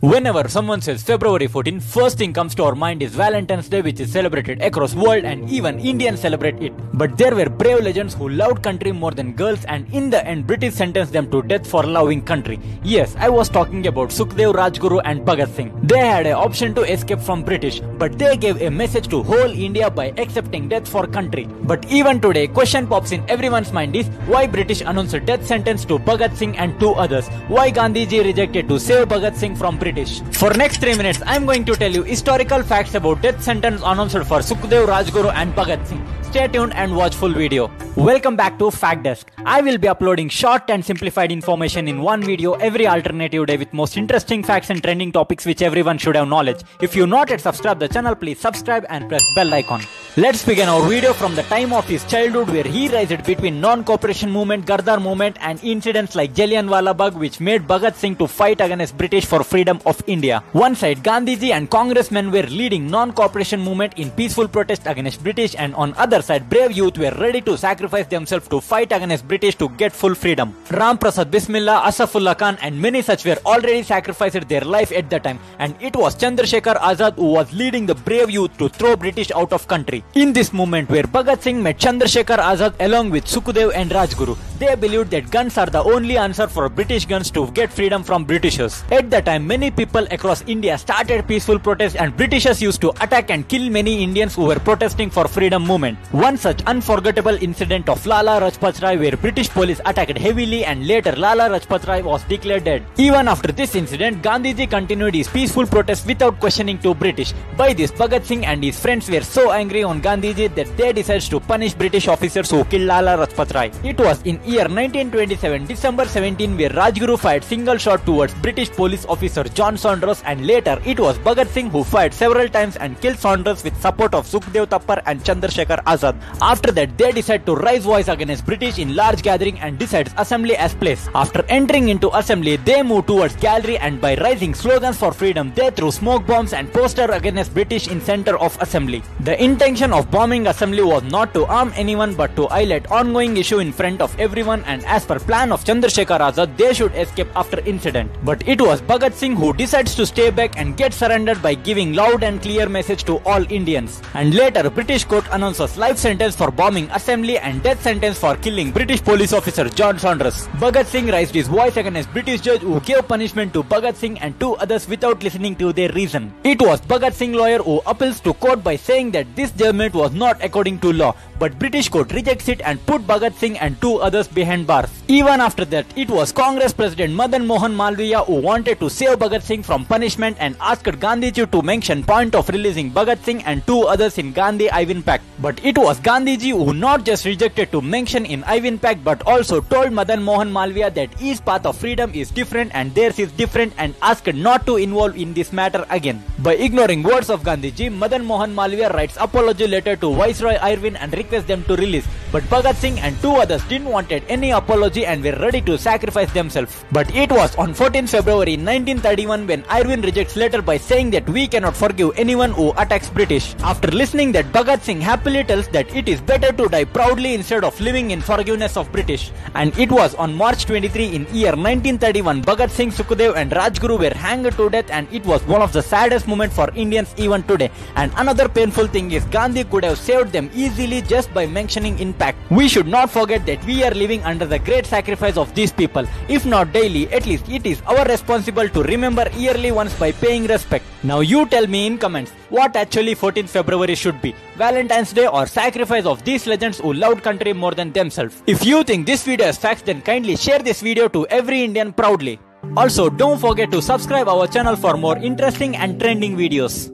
Whenever someone says February 14, first thing comes to our mind is Valentine's Day, which is celebrated across world and even Indians celebrate it. But there were brave legends who loved country more than girls, and in the end British sentenced them to death for loving country. Yes, I was talking about Sukhdev, Rajguru and Bhagat Singh. They had an option to escape from British, but they gave a message to whole India by accepting death for country. But even today, question pops in everyone's mind is why British announced a death sentence to Bhagat Singh and two others? Why Gandhiji rejected to save Bhagat Singh from British? For next 3 minutes, I am going to tell you historical facts about death sentence announced for Sukhdev, Rajguru and Bhagat Singh. Stay tuned and watch full video. Welcome back to FactDesk. I will be uploading short and simplified information in one video every alternative day with most interesting facts and trending topics which everyone should have knowledge. If you not yet subscribe the channel, please subscribe and press bell icon. Let's begin our video from the time of his childhood, where he raised between non-cooperation movement, Gardar movement and incidents like Jallianwala Bagh, which made Bhagat Singh to fight against British for freedom of India. One side, Gandhiji and congressmen were leading non-cooperation movement in peaceful protest against British, and on other side, brave youth were ready to sacrifice themselves to fight against British to get full freedom. Ram Prasad Bismillah, Asafullah Khan and many such were already sacrificed their life at the time, and it was Chandrasekhar Azad who was leading the brave youth to throw British out of country. In this movement where Bhagat Singh met Chandrasekhar Azad along with Sukhdev and Rajguru, they believed that guns are the only answer for British guns to get freedom from Britishers. At the time, many people across India started peaceful protests, and Britishers used to attack and kill many Indians who were protesting for freedom movement. One such unforgettable incident of Laala Rajpath where British police attacked heavily, and later Laala Rajpath was declared dead. Even after this incident, Gandhiji continued his peaceful protest without questioning to British. By this, Bhagat Singh and his friends were so angry on Gandhiji that they decided to punish British officers who killed Laala Rajpath. It was in year 1927, December 17, where Rajguru fired single shot towards British police officer John Saunders, and later it was Bhagat Singh who fired several times and killed Saunders with support of Sukhdev Tappar and Chandrasekhar Azad. After that, they decided to raise voice against British in large gathering and decides assembly as place. After entering into assembly, they moved towards gallery, and by raising slogans for freedom, they threw smoke bombs and posters against British in center of assembly. The intention of bombing assembly was not to harm anyone but to highlight ongoing issue in front of everyone, and as per plan of Chandrasekhar Azad, they should escape after incident. But it was Bhagat Singh who decides to stay back and get surrendered by giving loud and clear message to all Indians. And later, British court announces life sentence for bombing assembly and death sentence for killing British police officer John Saunders. Bhagat Singh raised his voice against British judge who gave punishment to Bhagat Singh and two others without listening to their reason. It was Bhagat Singh lawyer who appeals to court by saying that this judgment was not according to law, but British court rejects it and put Bhagat Singh and two others behind bars. Even after that, it was Congress President Madan Mohan Malviya who wanted to save Bhagat Singh from punishment and asked Gandhiji to mention point of releasing Bhagat Singh and two others in Gandhi Ivan Pact. But it was Gandhiji who not just rejected to mention in Ivan Pact but also told Madan Mohan Malviya that his path of freedom is different and theirs is different, and asked not to involve in this matter again. By ignoring words of Gandhiji, Madan Mohan Malviya writes apology letter to Viceroy Irwin and requests them to release. But Bhagat Singh and two others didn't wanted any apology and were ready to sacrifice themselves. But it was on 14 February 1931 when Irwin rejects letter by saying that we cannot forgive anyone who attacks British. After listening that, Bhagat Singh happily tells that it is better to die proudly instead of living in forgiveness of British. And it was on March 23 in year 1931 Bhagat Singh, Sukhdev and Rajguru were hanged to death, and it was one of the saddest moments for Indians even today. And another painful thing is Gandhi could have saved them easily just by mentioning impact. We should not forget that we are living under the great sacrifice of these people. If not daily, at least it is our responsibility to remember yearly once by paying respect. Now you tell me in comments what actually 14th February should be, Valentine's Day or sacrifice of these legends who loved country more than themselves. If you think this video is facts, then kindly share this video to every Indian proudly. Also, don't forget to subscribe our channel for more interesting and trending videos.